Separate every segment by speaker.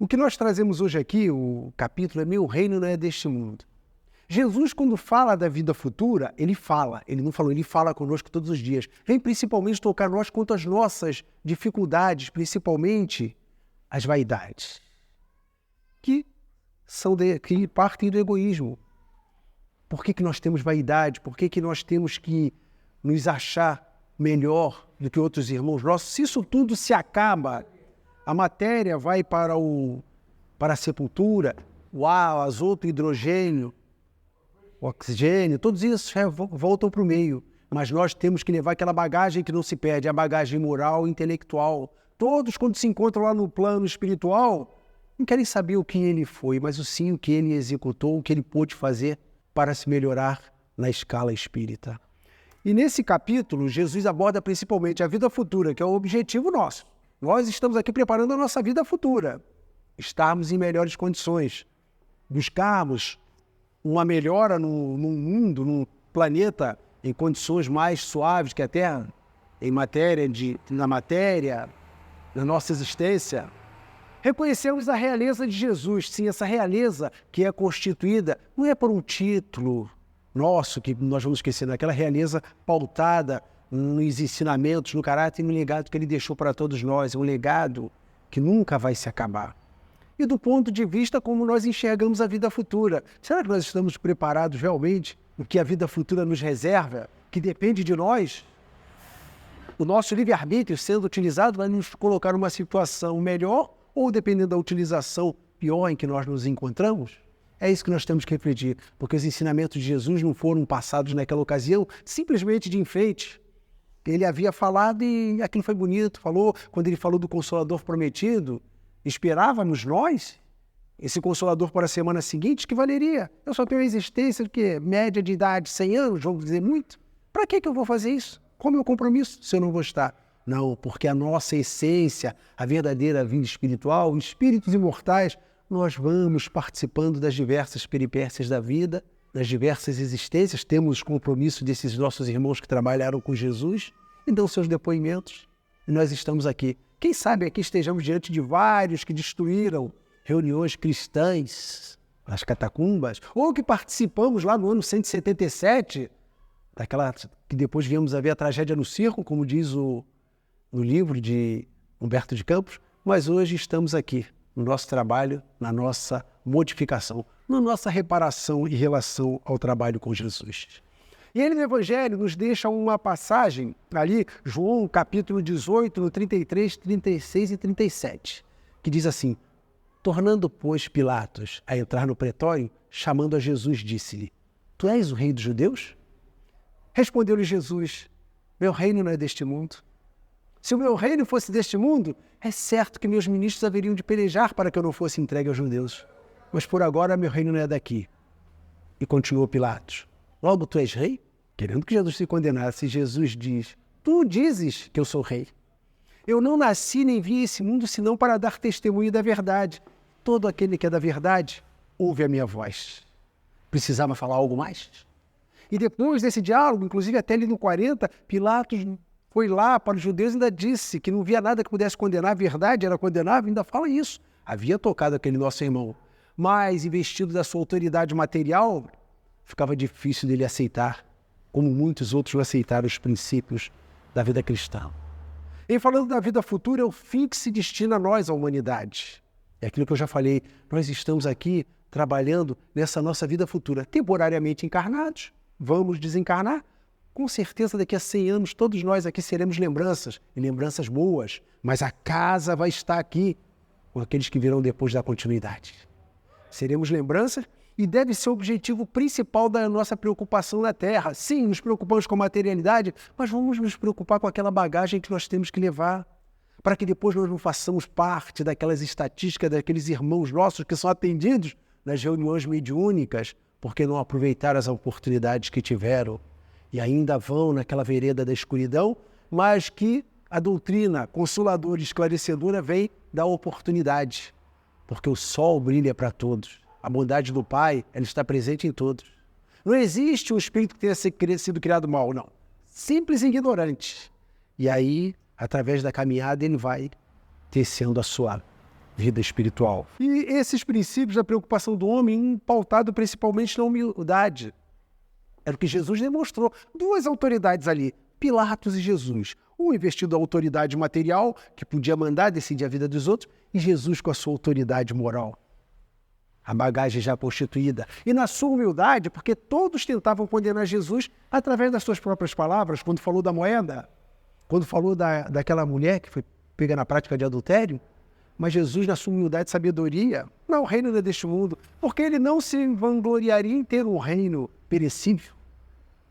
Speaker 1: O que nós trazemos hoje aqui, o capítulo, é meu reino não é deste mundo. Jesus, quando fala da vida futura, ele não falou, ele fala conosco todos os dias. Vem principalmente tocar nós quanto às nossas dificuldades, principalmente as vaidades, que partem do egoísmo. Por que nós temos vaidade? Por que nós temos que nos achar melhor do que outros irmãos nossos? Se isso tudo se acaba, a matéria vai para a sepultura, o ar, azoto, hidrogênio, o oxigênio, todos isso voltam para o meio. Mas nós temos que levar aquela bagagem que não se perde, a bagagem moral e intelectual. Todos, quando se encontram lá no plano espiritual, não querem saber o que ele foi, mas sim o que ele executou, o que ele pôde fazer para se melhorar na escala espírita. E nesse capítulo, Jesus aborda principalmente a vida futura, que é o objetivo nosso. Nós estamos aqui preparando a nossa vida futura, estarmos em melhores condições, buscarmos uma melhora no mundo, no planeta, em condições mais suaves que a Terra, na matéria, na nossa existência. Reconhecemos a realeza de Jesus, sim, essa realeza que é constituída, não é por um título nosso, que nós vamos esquecer, naquela realeza pautada nos ensinamentos, no caráter e no legado que ele deixou para todos nós, um legado que nunca vai se acabar. E do ponto de vista como nós enxergamos a vida futura, será que nós estamos preparados realmente o que a vida futura nos reserva, que depende de nós? O nosso livre-arbítrio sendo utilizado vai nos colocar numa situação melhor ou, dependendo da utilização, pior em que nós nos encontramos? É isso que nós temos que refletir, porque os ensinamentos de Jesus não foram passados naquela ocasião simplesmente de enfeite. Ele havia falado e aquilo foi bonito, quando ele falou do Consolador prometido, esperávamos nós esse Consolador para a semana seguinte, que valeria? Eu só tenho a existência média de idade, 100 anos, vamos dizer muito. Para que eu vou fazer isso? Qual é o meu compromisso se eu não vou estar? Não, porque a nossa essência, a verdadeira vida espiritual, espíritos imortais, nós vamos participando das diversas peripécias da vida, das diversas existências, temos compromisso desses nossos irmãos que trabalharam com Jesus e dão seus depoimentos. E nós estamos aqui. Quem sabe aqui estejamos diante de vários que destruíram reuniões cristãs, as catacumbas, ou que participamos lá no ano 177, daquela que depois viemos a ver a tragédia no circo, como diz no livro de Humberto de Campos, mas hoje estamos aqui, no nosso trabalho, na nossa modificação, na nossa reparação em relação ao trabalho com Jesus. E ele no Evangelho nos deixa uma passagem ali, João capítulo 18, no 33, 36 e 37, que diz assim: tornando, pois, Pilatos a entrar no pretório, chamando a Jesus, disse-lhe: tu és o rei dos judeus? Respondeu-lhe Jesus: meu reino não é deste mundo. Se o meu reino fosse deste mundo, é certo que meus ministros haveriam de pelejar para que eu não fosse entregue aos judeus. Mas por agora meu reino não é daqui. E continuou Pilatos: logo tu és rei? Querendo que Jesus se condenasse, Jesus diz: tu dizes que eu sou rei. Eu não nasci nem vim a esse mundo senão para dar testemunho da verdade. Todo aquele que é da verdade ouve a minha voz. Precisava falar algo mais? E depois desse diálogo, inclusive até ali no 40, Pilatos foi lá para os judeus e ainda disse que não via nada que pudesse condenar, a verdade era condenável, ainda fala isso. Havia tocado aquele nosso irmão, mas investido da sua autoridade material, ficava difícil dele aceitar, como muitos outros não aceitaram os princípios da vida cristã. E falando da vida futura, é o fim que se destina a nós, a humanidade. É aquilo que eu já falei, nós estamos aqui trabalhando nessa nossa vida futura, temporariamente encarnados, vamos desencarnar. Com certeza daqui a 100 anos todos nós aqui seremos lembranças, e lembranças boas, mas a casa vai estar aqui com aqueles que virão depois da continuidade. Seremos lembranças e deve ser o objetivo principal da nossa preocupação na Terra. Sim, nos preocupamos com a materialidade, mas vamos nos preocupar com aquela bagagem que nós temos que levar, para que depois nós não façamos parte daquelas estatísticas daqueles irmãos nossos que são atendidos nas reuniões mediúnicas, porque não aproveitaram as oportunidades que tiveram e ainda vão naquela vereda da escuridão, mas que a doutrina consoladora e esclarecedora vem dar oportunidade, porque o sol brilha para todos. A bondade do Pai, ela está presente em todos. Não existe um espírito que tenha sido criado mal, não. Simples e ignorante. E aí, através da caminhada, ele vai tecendo a sua vida espiritual. E esses princípios da preocupação do homem, pautado principalmente na humildade. Era o que Jesus demonstrou. Duas autoridades ali, Pilatos e Jesus. Um investido da autoridade material, que podia mandar decidir a vida dos outros, e Jesus com a sua autoridade moral. A bagagem já constituída. E na sua humildade, porque todos tentavam condenar Jesus através das suas próprias palavras, quando falou da moeda, quando falou daquela mulher que foi pega na prática de adultério, mas Jesus, na sua humildade e sabedoria, não, o reino não é deste mundo, porque ele não se vangloriaria em ter um reino perecível,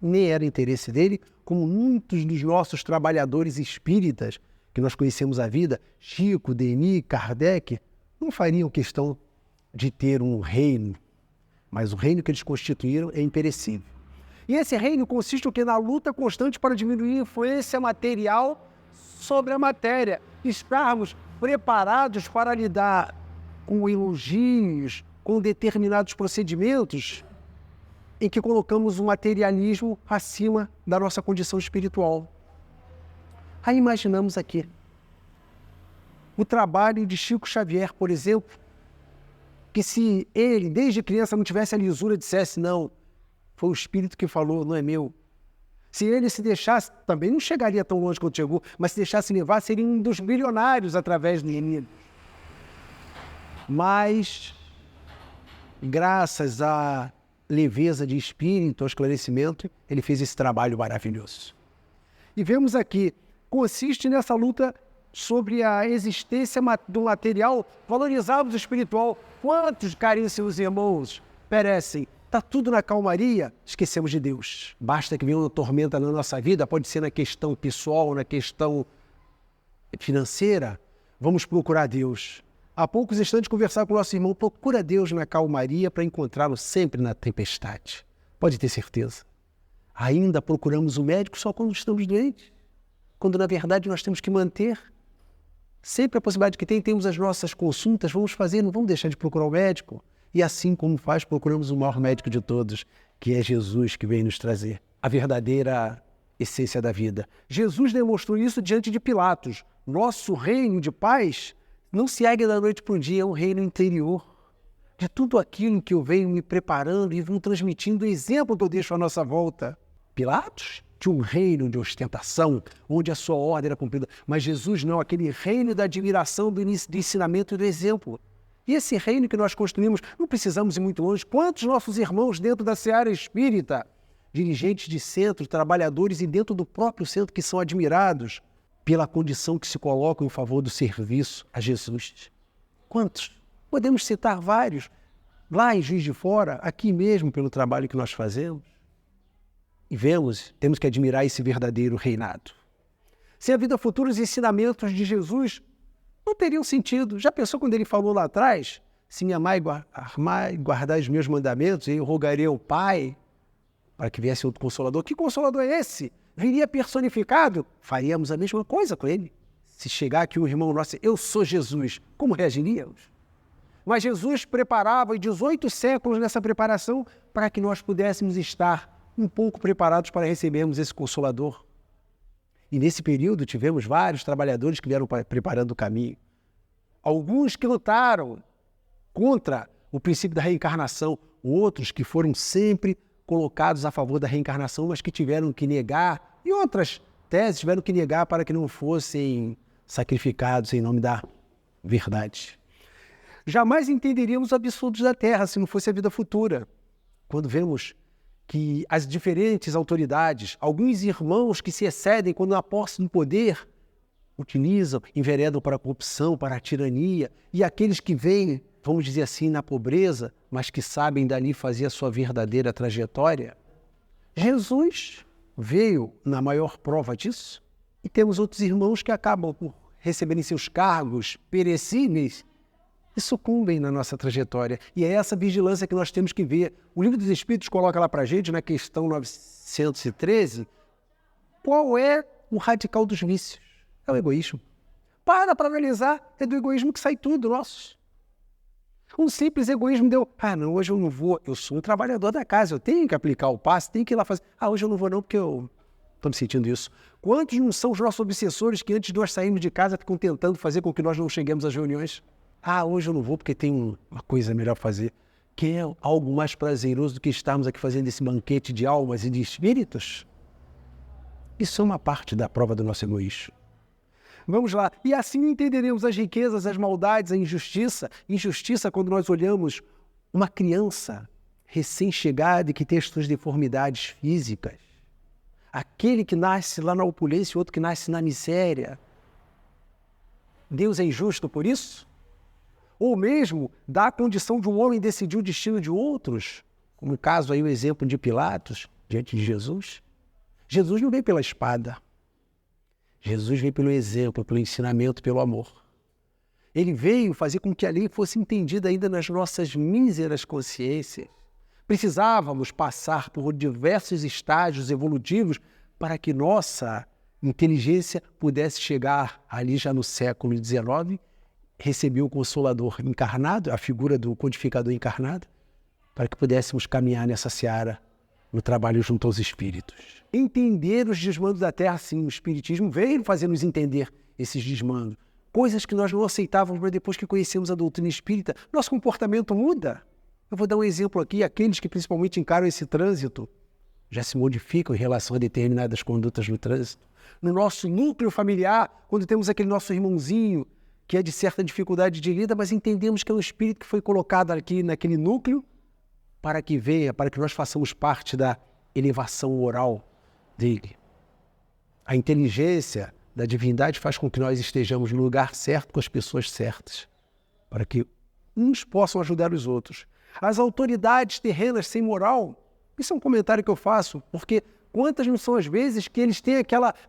Speaker 1: nem era interesse dele, como muitos dos nossos trabalhadores espíritas, que nós conhecemos a vida, Chico, Denis, Kardec, não fariam questão de ter um reino, mas o reino que eles constituíram é imperecível. E esse reino consiste o quê? Na luta constante para diminuir a influência material sobre a matéria, estarmos preparados para lidar com elogios, com determinados procedimentos em que colocamos o materialismo acima da nossa condição espiritual. Aí imaginamos aqui o trabalho de Chico Xavier, por exemplo, que se ele, desde criança, não tivesse a lisura, dissesse, não, foi o Espírito que falou, não é meu. Se ele se deixasse, também não chegaria tão longe quanto chegou, mas se deixasse levar, seria um dos bilionários através do menino. Mas, graças à leveza de espírito, ao esclarecimento, ele fez esse trabalho maravilhoso. E vemos aqui, consiste nessa luta sobre a existência do material, valorizarmos o espiritual. Quantos caríssimos irmãos perecem? Está tudo na calmaria, esquecemos de Deus. Basta que venha uma tormenta na nossa vida, pode ser na questão pessoal, na questão financeira, vamos procurar Deus. Há poucos instantes conversar com o nosso irmão, procura Deus na calmaria para encontrá-lo sempre na tempestade. Pode ter certeza. Ainda procuramos o médico só quando estamos doentes, quando na verdade nós temos que manter sempre a possibilidade que temos as nossas consultas, vamos fazer, não vamos deixar de procurar o médico. E assim como faz, procuramos o maior médico de todos, que é Jesus, que vem nos trazer a verdadeira essência da vida. Jesus demonstrou isso diante de Pilatos. Nosso reino de paz não se ergue da noite para o dia, é um reino interior. De tudo aquilo que eu venho me preparando e venho transmitindo, o exemplo que eu deixo à nossa volta. Pilatos tinha um reino de ostentação, onde a sua ordem era cumprida. Mas Jesus não, aquele reino da admiração, do ensinamento e do exemplo. E esse reino que nós construímos, não precisamos ir muito longe. Quantos nossos irmãos dentro da seara espírita, dirigentes de centro, trabalhadores e dentro do próprio centro que são admirados pela condição que se colocam em favor do serviço a Jesus? Quantos? Podemos citar vários, lá em Juiz de Fora, aqui mesmo pelo trabalho que nós fazemos. E vemos, temos que admirar esse verdadeiro reinado. Sem a vida futura, os ensinamentos de Jesus não teriam sentido. Já pensou quando ele falou lá atrás? Se me amar e guardar os meus mandamentos, eu rogarei ao Pai para que viesse outro Consolador. Que Consolador é esse? Viria personificado? Faríamos a mesma coisa com ele. Se chegar aqui um irmão nosso, eu sou Jesus, como reagiríamos? Mas Jesus preparava 18 séculos nessa preparação para que nós pudéssemos estar um pouco preparados para recebermos esse Consolador. E nesse período tivemos vários trabalhadores que vieram preparando o caminho. Alguns que lutaram contra o princípio da reencarnação, outros que foram sempre colocados a favor da reencarnação, mas que tiveram que negar, e outras teses tiveram que negar para que não fossem sacrificados em nome da verdade. Jamais entenderíamos os absurdos da Terra se não fosse a vida futura. Quando vemos que as diferentes autoridades, alguns irmãos que se excedem quando na posse do poder, utilizam, enveredam para a corrupção, para a tirania, e aqueles que vêm, vamos dizer assim, na pobreza, mas que sabem dali fazer a sua verdadeira trajetória. Jesus veio na maior prova disso, e temos outros irmãos que acabam por receberem seus cargos perecíveis e sucumbem na nossa trajetória. E é essa vigilância que nós temos que ver. O Livro dos Espíritos coloca lá para a gente, na questão 913, qual é o radical dos vícios? É o egoísmo. Para analisar, é do egoísmo que sai tudo nosso. Um simples egoísmo deu, não, hoje eu não vou, eu sou um trabalhador da casa, eu tenho que aplicar o passe, tenho que ir lá fazer, hoje eu não vou não porque eu estou me sentindo isso. Quantos não são os nossos obsessores que antes de nós sairmos de casa ficam tentando fazer com que nós não cheguemos às reuniões? Ah, hoje eu não vou porque tem uma coisa melhor fazer. Que é algo mais prazeroso do que estarmos aqui fazendo esse banquete de almas e de espíritos? Isso é uma parte da prova do nosso egoísmo. Vamos lá. E assim entenderemos as riquezas, as maldades, a injustiça. Injustiça quando nós olhamos uma criança recém-chegada e que tem as suas deformidades físicas. Aquele que nasce lá na opulência e outro que nasce na miséria. Deus é injusto por isso? Ou mesmo dá a condição de um homem decidir o destino de outros, como o caso aí, o exemplo de Pilatos, diante de Jesus. Jesus não veio pela espada. Jesus veio pelo exemplo, pelo ensinamento, pelo amor. Ele veio fazer com que a lei fosse entendida ainda nas nossas míseras consciências. Precisávamos passar por diversos estágios evolutivos para que nossa inteligência pudesse chegar ali já no século XIX, receber o Consolador encarnado, a figura do codificador encarnado, para que pudéssemos caminhar nessa seara, no trabalho junto aos espíritos. Entender os desmandos da Terra, sim, o Espiritismo veio fazer-nos entender esses desmandos. Coisas que nós não aceitávamos, mas depois que conhecemos a doutrina espírita, nosso comportamento muda. Eu vou dar um exemplo aqui, aqueles que principalmente encaram esse trânsito, já se modificam em relação a determinadas condutas no trânsito. No nosso núcleo familiar, quando temos aquele nosso irmãozinho, que é de certa dificuldade de lida, mas entendemos que é um espírito que foi colocado aqui naquele núcleo para que venha, para que nós façamos parte da elevação moral dele. A inteligência da divindade faz com que nós estejamos no lugar certo com as pessoas certas, para que uns possam ajudar os outros. As autoridades terrenas sem moral, isso é um comentário que eu faço, porque quantas não são as vezes que eles têm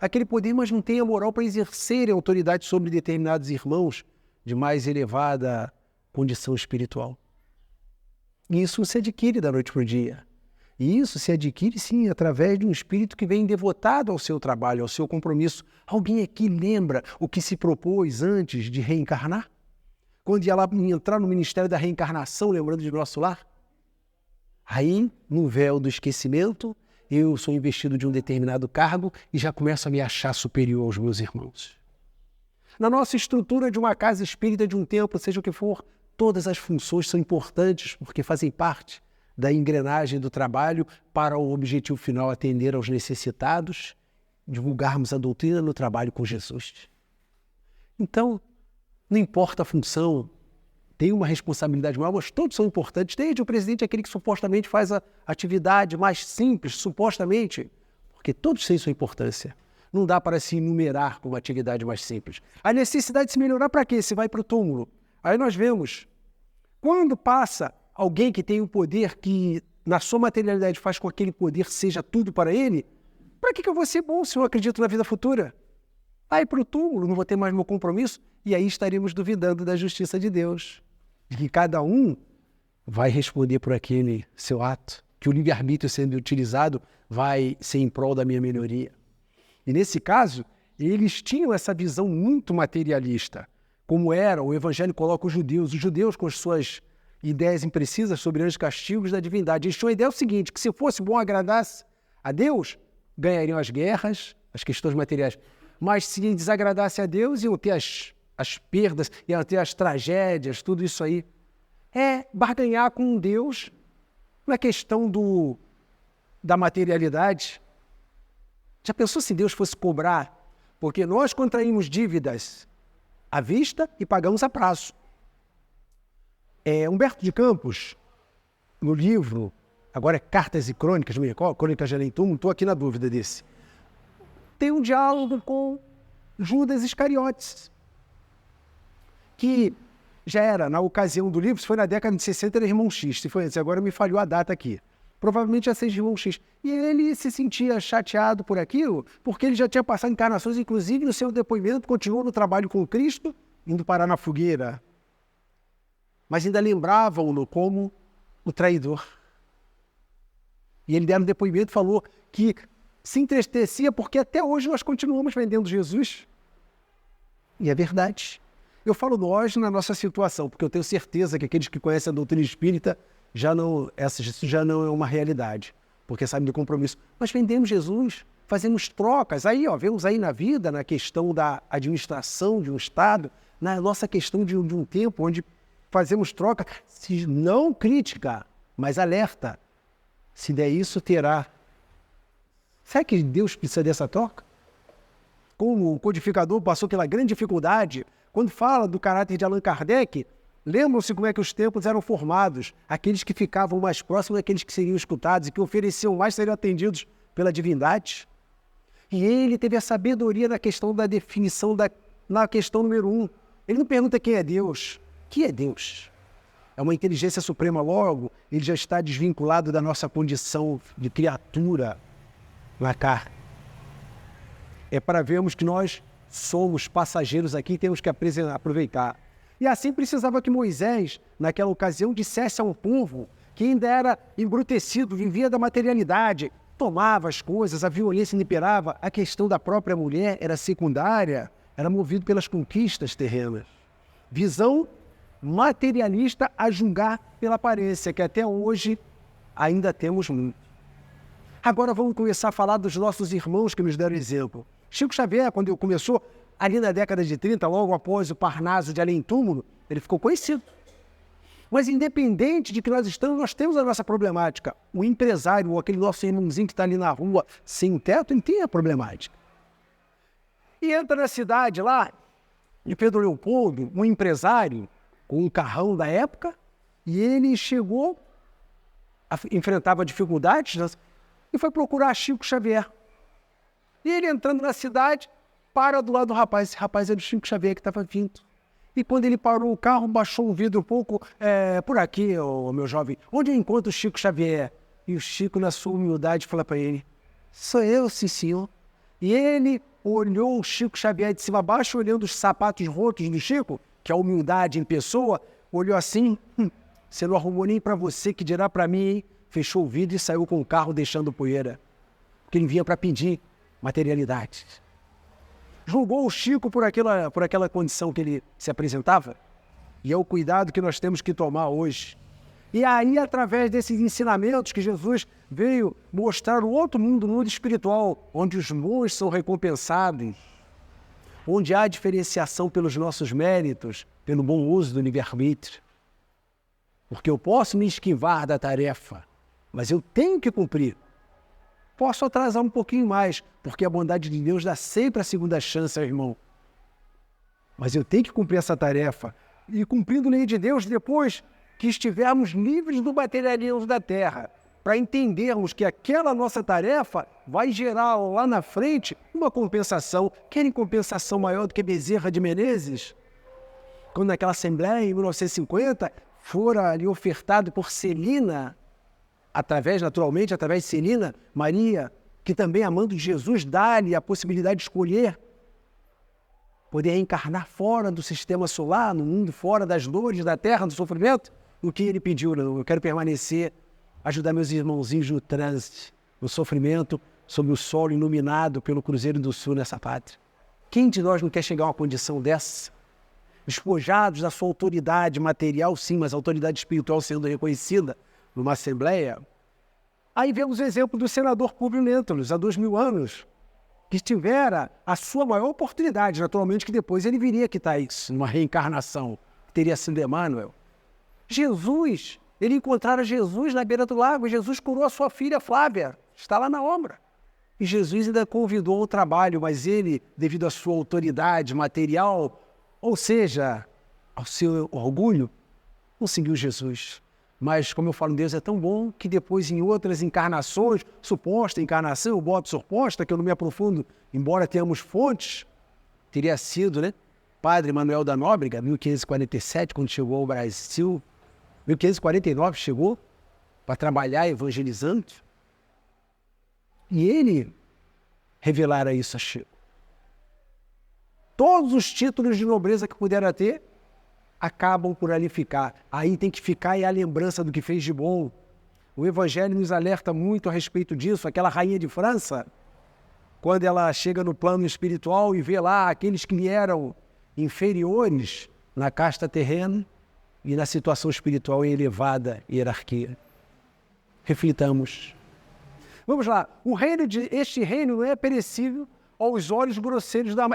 Speaker 1: aquele poder, mas não têm a moral para exercerem autoridade sobre determinados irmãos de mais elevada condição espiritual. E isso se adquire da noite para o dia. E isso se adquire, sim, através de um espírito que vem devotado ao seu trabalho, ao seu compromisso. Alguém aqui lembra o que se propôs antes de reencarnar? Quando ia lá entrar no Ministério da Reencarnação, lembrando de nosso lar? Aí, no véu do esquecimento, eu sou investido de um determinado cargo e já começo a me achar superior aos meus irmãos. Na nossa estrutura de uma casa espírita, de um templo, seja o que for, todas as funções são importantes porque fazem parte da engrenagem do trabalho para o objetivo final, atender aos necessitados, divulgarmos a doutrina no trabalho com Jesus. Então, não importa a função, tem uma responsabilidade maior, mas todos são importantes, desde o presidente, aquele que supostamente faz a atividade mais simples, supostamente, porque todos têm sua importância. Não dá para se enumerar como atividade mais simples. A necessidade de se melhorar para quê? Se vai para o túmulo. Aí nós vemos, quando passa alguém que tem um poder que, na sua materialidade, faz com que aquele poder seja tudo para ele, para que eu vou ser bom se eu acredito na vida futura? Aí para o túmulo, não vou ter mais meu compromisso, e aí estaremos duvidando da justiça de Deus. De que cada um vai responder por aquele seu ato, que o livre-arbítrio sendo utilizado vai ser em prol da minha melhoria. E nesse caso, eles tinham essa visão muito materialista, como era, o Evangelho coloca os judeus com as suas ideias imprecisas sobre os castigos da divindade. Eles tinham a ideia seguinte, que se fosse bom agradasse a Deus, ganhariam as guerras, as questões materiais. Mas se desagradasse a Deus, iam ter as perdas, iam ter as tragédias, tudo isso aí. É barganhar com Deus na questão da materialidade. Já pensou se Deus fosse cobrar? Porque nós contraímos dívidas à vista e pagamos a prazo. Humberto de Campos, no livro, agora é Cartas e Crônicas, não me recordo, Crônicas de Além Túmulo, estou aqui na dúvida desse. Tem um diálogo com Judas Iscariotes, que já era, na ocasião do livro, se foi na década de 60, era irmão X, se foi antes, agora me falhou a data aqui. Provavelmente ia ser irmão X. E ele se sentia chateado por aquilo, porque ele já tinha passado encarnações, inclusive no seu depoimento, continuou no trabalho com Cristo, indo parar na fogueira. Mas ainda lembravam-no como o traidor. E ele deu um depoimento e falou que se entristecia porque até hoje nós continuamos vendendo Jesus. E é verdade. Eu falo nós na nossa situação, porque eu tenho certeza que aqueles que conhecem a doutrina espírita, isso já não é uma realidade, porque sabem do compromisso. Nós vendemos Jesus, fazemos trocas. Aí, vemos aí na vida, na questão da administração de um Estado, na nossa questão de um tempo onde fazemos troca, não crítica, mas alerta. Se der isso, terá. Será que Deus precisa dessa troca? Como o codificador passou pela grande dificuldade, quando fala do caráter de Allan Kardec, lembram-se como é que os templos eram formados. Aqueles que ficavam mais próximos daqueles que seriam escutados e que ofereciam mais seriam atendidos pela divindade. E ele teve a sabedoria na questão da definição, na questão número 1. Ele não pergunta quem é Deus. O que é Deus? É uma inteligência suprema, logo, ele já está desvinculado da nossa condição de criatura na carne. É para vermos que nós somos passageiros aqui e temos que aproveitar. E assim precisava que Moisés, naquela ocasião, dissesse a um povo que ainda era embrutecido, vivia da materialidade, tomava as coisas, a violência imperava, a questão da própria mulher era secundária, era movido pelas conquistas terrenas. Visão materialista a julgar pela aparência, que até hoje ainda temos muito. Agora vamos começar a falar dos nossos irmãos que nos deram exemplo. Chico Xavier, quando começou, ali na década de 30, logo após o Parnaso de Além Túmulo, ele ficou conhecido. Mas independente de que nós estamos, nós temos a nossa problemática. O empresário, ou aquele nosso irmãozinho que está ali na rua, sem teto, ele tem a problemática. E entra na cidade lá, de Pedro Leopoldo, um empresário, com um carrão da época, e ele chegou, enfrentava dificuldades, e foi procurar Chico Xavier. E ele entrando na cidade, para do lado do rapaz. Esse rapaz era o Chico Xavier que estava vindo. E quando ele parou o carro, baixou o vidro um pouco, por aqui, meu jovem, onde eu encontro o Chico Xavier? E o Chico, na sua humildade, fala para ele, sou eu, sim, senhor. E ele olhou o Chico Xavier de cima a baixo, olhando os sapatos rotos do Chico, que é a humildade em pessoa, olhou assim, você não arrumou nem para você, que dirá para mim, hein? Fechou o vidro e saiu com o carro deixando poeira. Porque ele vinha para pedir materialidade. Julgou o Chico por aquela condição que ele se apresentava. E é o cuidado que nós temos que tomar hoje. E aí, através desses ensinamentos que Jesus veio mostrar o outro mundo, o mundo espiritual, onde os bons são recompensados, onde há diferenciação pelos nossos méritos, pelo bom uso do livre-arbítrio. Porque eu posso me esquivar da tarefa, mas eu tenho que cumprir. Posso atrasar um pouquinho mais, porque a bondade de Deus dá sempre a segunda chance, irmão. Mas eu tenho que cumprir essa tarefa. E cumprindo a lei de Deus, depois que estivermos livres do materialismo da terra, para entendermos que aquela nossa tarefa vai gerar lá na frente uma compensação. Querem compensação maior do que Bezerra de Menezes? Quando naquela assembleia, em 1950, fora ali ofertado por Celina, naturalmente, através de Celina, Maria, que também, amando Jesus, dá-lhe a possibilidade de escolher poder reencarnar fora do sistema solar, no mundo fora das dores da terra, do sofrimento. O que ele pediu? Eu quero permanecer, ajudar meus irmãozinhos no trânsito, no sofrimento, sob o solo iluminado pelo Cruzeiro do Sul nessa pátria. Quem de nós não quer chegar a uma condição dessa? Despojados da sua autoridade material, sim, mas a autoridade espiritual sendo reconhecida numa assembleia. Aí vemos o exemplo do senador Publio Lentulus, há 2000 anos, que tivera a sua maior oportunidade, naturalmente que depois ele viria quitar isso, numa reencarnação, que teria sido Emmanuel. Jesus, ele encontrara Jesus na beira do lago, Jesus curou a sua filha Flávia, está lá na obra. E Jesus ainda convidou ao trabalho, mas ele, devido à sua autoridade material, ou seja, ao seu orgulho, não seguiu Jesus. Mas, como eu falo, Deus é tão bom que depois, em outras encarnações, suposta encarnação, eu boto suposta, que eu não me aprofundo, embora tenhamos fontes, teria sido, Padre Manuel da Nóbrega, 1547, quando chegou ao Brasil, 1549 chegou para trabalhar evangelizando, e ele revelara isso a Chico. Todos os títulos de nobreza que pudera ter, acabam por ali ficar. Aí tem que ficar a lembrança do que fez de bom. O Evangelho nos alerta muito a respeito disso. Aquela rainha de França, quando ela chega no plano espiritual e vê lá aqueles que lhe eram inferiores na casta terrena e na situação espiritual em elevada hierarquia. Reflitamos. Vamos lá. Este reino não é perecível, aos olhos grosseiros da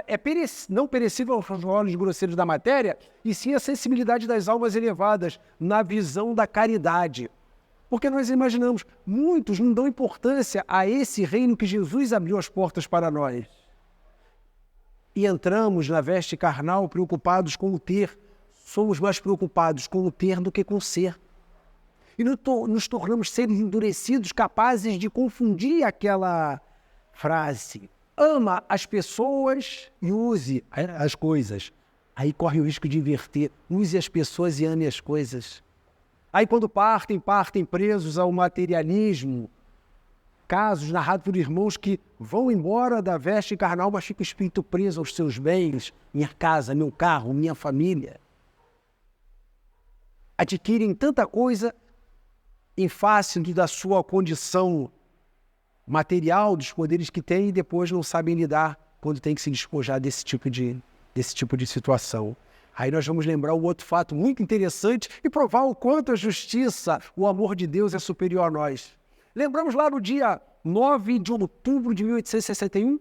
Speaker 1: não perecível aos olhos grosseiros da matéria, e sim a sensibilidade das almas elevadas, na visão da caridade. Porque nós imaginamos, muitos não dão importância a esse reino que Jesus abriu as portas para nós. E entramos na veste carnal preocupados com o ter. Somos mais preocupados com o ter do que com o ser. E nos tornamos seres endurecidos, capazes de confundir aquela frase. Ama as pessoas e use as coisas. Aí corre o risco de inverter. Use as pessoas e ame as coisas. Aí quando partem presos ao materialismo. Casos narrados por irmãos que vão embora da veste carnal, mas fica o espírito preso aos seus bens, minha casa, meu carro, minha família. Adquirem tanta coisa em face da sua condição material, dos poderes que têm, e depois não sabem lidar quando tem que se despojar desse tipo de situação. Aí nós vamos lembrar um outro fato muito interessante e provar o quanto a justiça, o amor de Deus é superior a nós. Lembramos lá no dia 9 de outubro de 1861,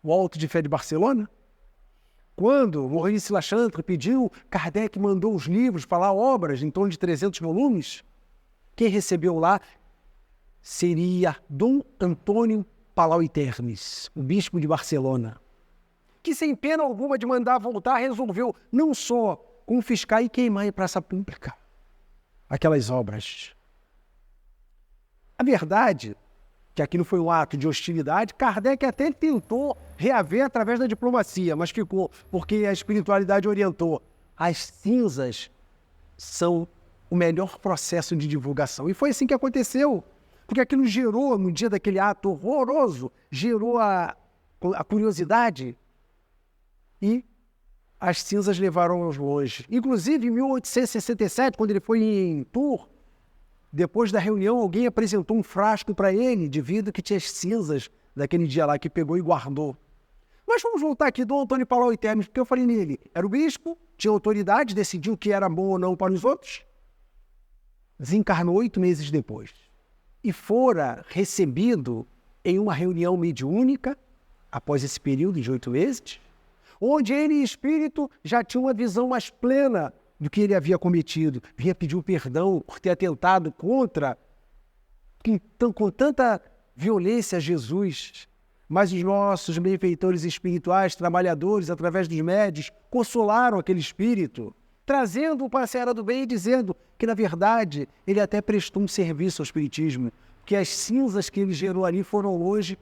Speaker 1: o Auto de Fé de Barcelona? Quando Maurice Lachantre pediu, Kardec mandou os livros para lá, obras em torno de 300 volumes. Quem recebeu lá seria Dom Antônio Palau e Termes, o bispo de Barcelona, que sem pena alguma de mandar voltar, resolveu não só confiscar e queimar em praça pública aquelas obras. A verdade, que aqui não foi um ato de hostilidade, Kardec até tentou reaver através da diplomacia, mas ficou, porque a espiritualidade orientou. As cinzas são o melhor processo de divulgação. E foi assim que aconteceu, porque aquilo gerou, no dia daquele ato horroroso, gerou a curiosidade e as cinzas levaram aos longe. Inclusive, em 1867, quando ele foi em Tours, depois da reunião, alguém apresentou um frasco para ele, de vidro, que tinha as cinzas daquele dia lá, que pegou e guardou. Mas vamos voltar aqui, Dom Antônio Palau e Termes, porque eu falei nele. Era o bispo, tinha autoridade, decidiu o que era bom ou não para os outros. Desencarnou 8 meses depois. E fora recebido em uma reunião mediúnica, após esse período de 8 meses, onde ele e espírito já tinham uma visão mais plena do que ele havia cometido, vinha pedir o perdão por ter atentado contra, com tanta violência, a Jesus. Mas os nossos benfeitores espirituais, trabalhadores, através dos médios, consolaram aquele espírito, trazendo-o para a seara do bem e dizendo que, na verdade, ele até prestou um serviço ao espiritismo, que as cinzas que ele gerou ali foram longe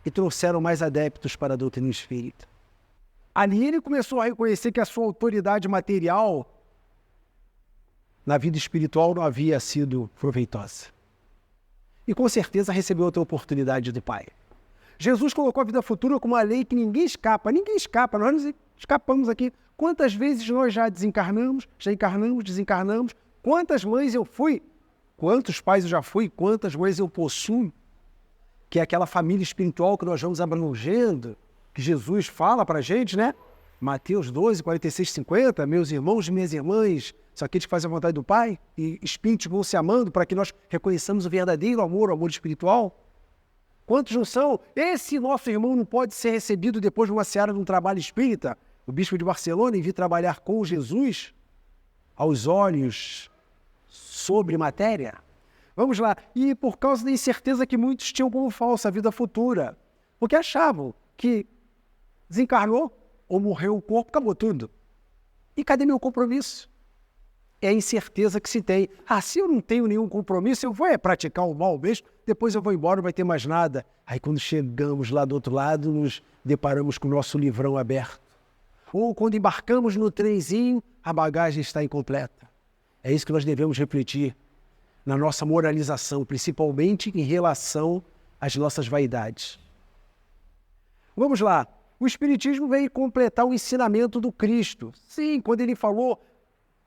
Speaker 1: e trouxeram mais adeptos para a doutrina espírita. Ali ele começou a reconhecer que a sua autoridade material na vida espiritual não havia sido proveitosa. E com certeza recebeu outra oportunidade do Pai. Jesus colocou a vida futura como uma lei que ninguém escapa, nós não escapamos aqui. Quantas vezes nós já desencarnamos, desencarnamos, quantas mães eu fui, quantos pais eu já fui, quantas mães eu possuo, que é aquela família espiritual que nós vamos abrangendo, que Jesus fala para a gente, né? Mateus 12, 46, 50, meus irmãos e minhas irmãs, são aqueles que fazem a vontade do Pai, e espíritos vão se amando para que nós reconheçamos o verdadeiro amor, o amor espiritual. Quantos não são? Esse nosso irmão não pode ser recebido depois de uma seara de um trabalho espírita. O bispo de Barcelona, em vir trabalhar com Jesus, aos olhos sobre matéria. Vamos lá. E por causa da incerteza que muitos tinham como falsa a vida futura, porque achavam que desencarnou ou morreu o corpo, acabou tudo. E cadê meu compromisso? É a incerteza que se tem. Se eu não tenho nenhum compromisso, eu vou praticar o mal mesmo, depois eu vou embora, não vai ter mais nada. Aí quando chegamos lá do outro lado, nos deparamos com o nosso livrão aberto. Ou quando embarcamos no trenzinho, a bagagem está incompleta. É isso que nós devemos refletir na nossa moralização, principalmente em relação às nossas vaidades. Vamos lá. O Espiritismo veio completar o ensinamento do Cristo. Sim, quando ele falou,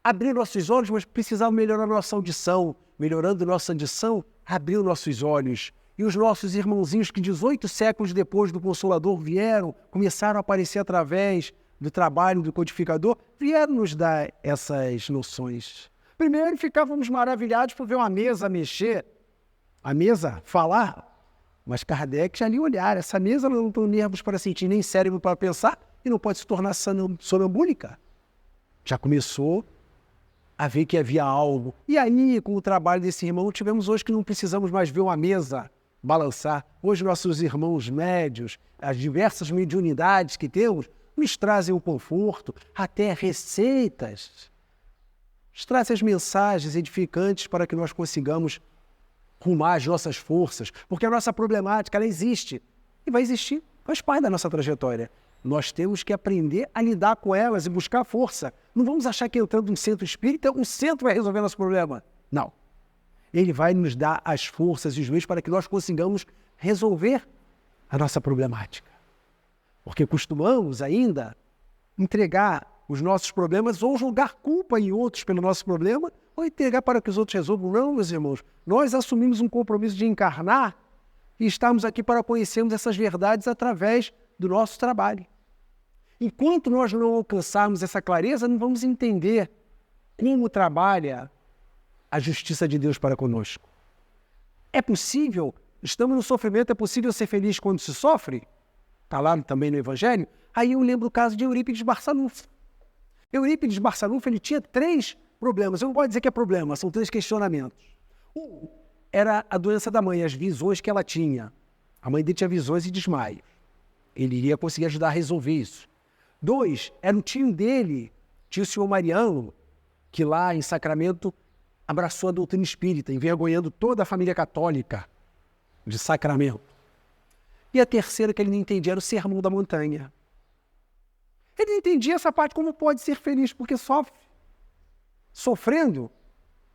Speaker 1: abrir nossos olhos, mas precisava melhorar nossa audição. Melhorando nossa audição, abriu nossos olhos. E os nossos irmãozinhos que 18 séculos depois do Consolador vieram, começaram a aparecer através do trabalho do codificador, vieram nos dar essas noções. Primeiro, ficávamos maravilhados por ver uma mesa mexer, a mesa falar. Mas Kardec já ali olhar, essa mesa não tem nervos para sentir, nem cérebro para pensar, e não pode se tornar sonambúlica. Já começou a ver que havia algo. E aí, com o trabalho desse irmão, tivemos hoje que não precisamos mais ver uma mesa balançar. Hoje nossos irmãos médios, as diversas mediunidades que temos, nos trazem o conforto, até receitas. Nos trazem as mensagens edificantes para que nós consigamos rumar as nossas forças, porque a nossa problemática, ela existe e vai existir, faz parte da nossa trajetória. Nós temos que aprender a lidar com elas e buscar força. Não vamos achar que entrando num centro espírita, um centro vai resolver nosso problema. Não. Ele vai nos dar as forças e os meios para que nós consigamos resolver a nossa problemática. Porque costumamos ainda entregar os nossos problemas ou julgar culpa em outros pelo nosso problema ou entregar para que os outros resolvam. Não, meus irmãos, nós assumimos um compromisso de encarnar e estamos aqui para conhecermos essas verdades através do nosso trabalho. Enquanto nós não alcançarmos essa clareza, não vamos entender como trabalha a justiça de Deus para conosco. É possível, estamos no sofrimento, é possível ser feliz quando se sofre? Está lá também no Evangelho. Aí eu lembro o caso de Eurípides Barçanufo. Eurípides Barçanufo, ele tinha 3 problemas. Eu não posso dizer que é problema, são 3 questionamentos. Um era a doença da mãe, as visões que ela tinha. A mãe dele tinha visões e desmaio. Ele iria conseguir ajudar a resolver isso. 2, era o tio dele, tio senhor Mariano, que lá em Sacramento abraçou a doutrina espírita, envergonhando toda a família católica de Sacramento. E a terceira que ele não entendia era o Sermão da Montanha. Ele não entendia essa parte, como pode ser feliz, porque sofre. Sofrendo,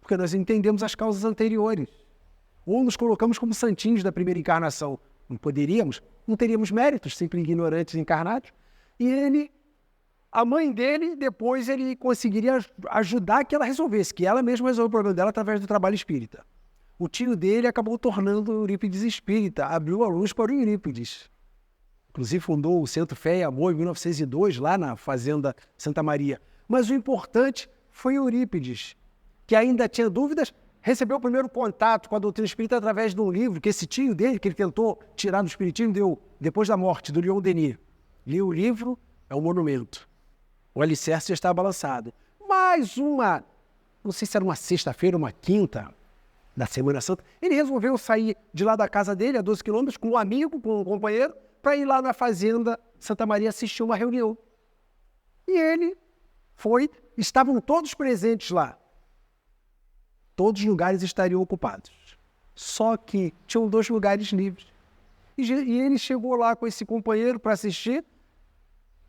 Speaker 1: porque nós entendemos as causas anteriores. Ou nos colocamos como santinhos da primeira encarnação. Não poderíamos, não teríamos méritos, sempre ignorantes encarnados. E ele, a mãe dele, depois ele conseguiria ajudar que ela resolvesse, que ela mesma resolveu o problema dela através do trabalho espírita. O tio dele acabou tornando Eurípides espírita, abriu a luz para o Eurípides. Inclusive fundou o Centro Fé e Amor em 1902, lá na Fazenda Santa Maria. Mas o importante foi Eurípides, que ainda tinha dúvidas, recebeu o primeiro contato com a doutrina espírita através de um livro que esse tio dele, que ele tentou tirar do espiritismo, deu depois da morte, do Leon Denis. Leu o livro, é um monumento. O alicerce já estava balançado. Mais uma, não sei se era uma sexta-feira, uma quinta da Semana Santa, ele resolveu sair de lá da casa dele, a 12 quilômetros, com um amigo, com um companheiro, para ir lá na Fazenda Santa Maria assistir uma reunião. E ele foi, estavam todos presentes lá. Todos os lugares estariam ocupados. Só que tinham 2 lugares livres. E ele chegou lá com esse companheiro para assistir.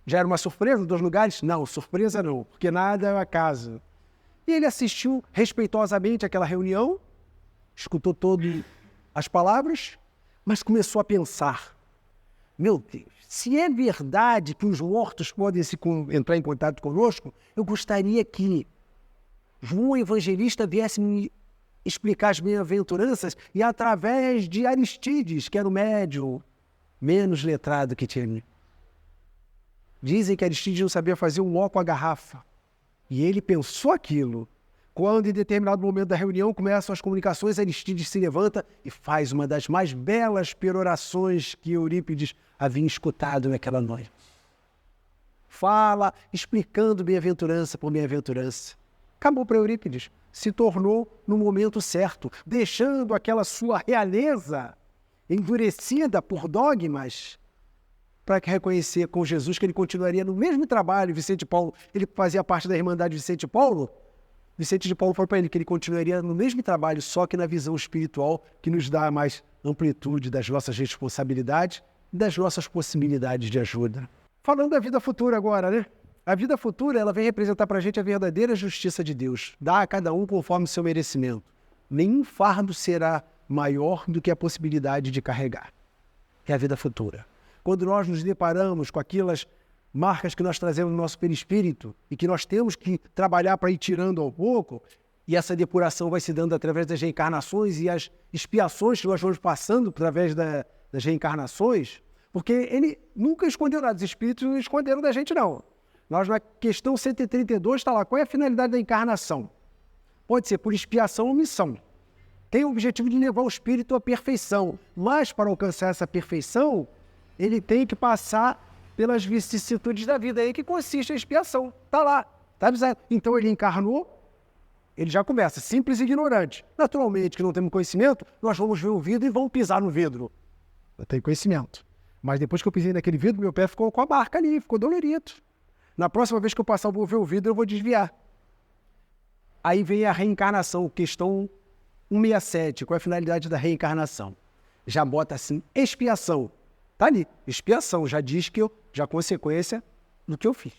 Speaker 1: Já era uma surpresa, 2 lugares? Não, surpresa não, porque nada é acaso. E ele assistiu respeitosamente àquela reunião, escutou todas as palavras, mas começou a pensar. Meu Deus, se é verdade que os mortos podem entrar em contato conosco, eu gostaria que João Evangelista viesse me explicar as bem-aventuranças e através de Aristides, que era o médium menos letrado que tinha. Dizem que Aristides não sabia fazer um nó com a garrafa. E ele pensou aquilo. Quando, em determinado momento da reunião, começam as comunicações, Aristides se levanta e faz uma das mais belas perorações que Eurípides havia escutado naquela noite. Fala, explicando bem-aventurança por bem-aventurança. Acabou para Eurípides. Se tornou no momento certo, deixando aquela sua realeza endurecida por dogmas, para reconhecer com Jesus que ele continuaria no mesmo trabalho. Vicente Paulo, ele fazia parte da Irmandade Vicente Paulo. Vicente de Paulo falou para ele que ele continuaria no mesmo trabalho, só que na visão espiritual, que nos dá mais amplitude das nossas responsabilidades e das nossas possibilidades de ajuda. Falando da vida futura agora, né? A vida futura, ela vem representar para a gente a verdadeira justiça de Deus. Dá a cada um conforme o seu merecimento. Nenhum fardo será maior do que a possibilidade de carregar. É a vida futura. Quando nós nos deparamos com aquelas marcas que nós trazemos no nosso perispírito e que nós temos que trabalhar para ir tirando ao pouco, e essa depuração vai se dando através das reencarnações e as expiações que nós vamos passando através das reencarnações, porque ele nunca escondeu nada, os espíritos não esconderam da gente, não. Nós, na questão 132, está lá, qual é a finalidade da encarnação? Pode ser por expiação ou missão. tem o objetivo de levar o espírito à perfeição. Mas para alcançar essa perfeição, ele tem que passar pelas vicissitudes da vida. É aí que consiste a expiação. Está lá, está avisado. Então ele encarnou, ele já começa, simples e ignorante. Naturalmente, que não temos conhecimento, nós vamos ver o vidro e vamos pisar no vidro. Eu tenho conhecimento. Mas depois que eu pisei naquele vidro, meu pé ficou com a marca ali, ficou dolorido. Na próxima vez que eu passar, eu vou ver o vidro, eu vou desviar. Aí vem a reencarnação, questão 167. Qual é a finalidade da reencarnação? Já bota assim, expiação. Tá ali, expiação. Já diz que já consequência do que eu fiz.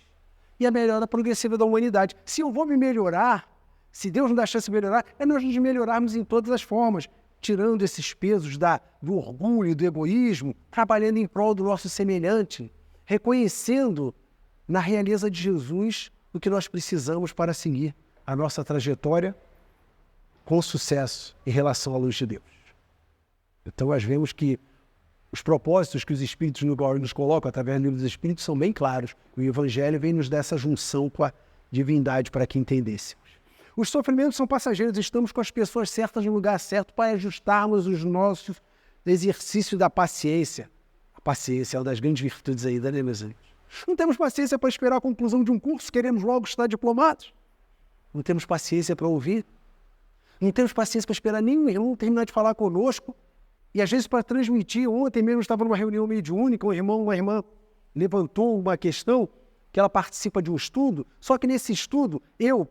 Speaker 1: E a melhora progressiva da humanidade. Se eu vou me melhorar, se Deus não dá chance de melhorar, é nós nos melhorarmos em todas as formas, tirando esses pesos do orgulho, do egoísmo, trabalhando em prol do nosso semelhante, reconhecendo na realeza de Jesus o que nós precisamos para seguir a nossa trajetória com sucesso em relação à luz de Deus. Então nós vemos que os propósitos que os Espíritos nos colocam através do livro dos Espíritos são bem claros. O Evangelho vem nos dar essa junção com a divindade para que entendêssemos. Os sofrimentos são passageiros, estamos com as pessoas certas no lugar certo para ajustarmos os nossos exercícios da paciência. A paciência é uma das grandes virtudes aí, né, meus amigos? Não temos paciência para esperar a conclusão de um curso, queremos logo estar diplomados. Não temos paciência para ouvir. Não temos paciência para esperar nenhum irmão terminar de falar conosco. E às vezes para transmitir, ontem mesmo estava numa reunião mediúnica, um irmão, uma irmã levantou uma questão que ela participa de um estudo, só que nesse estudo, eu,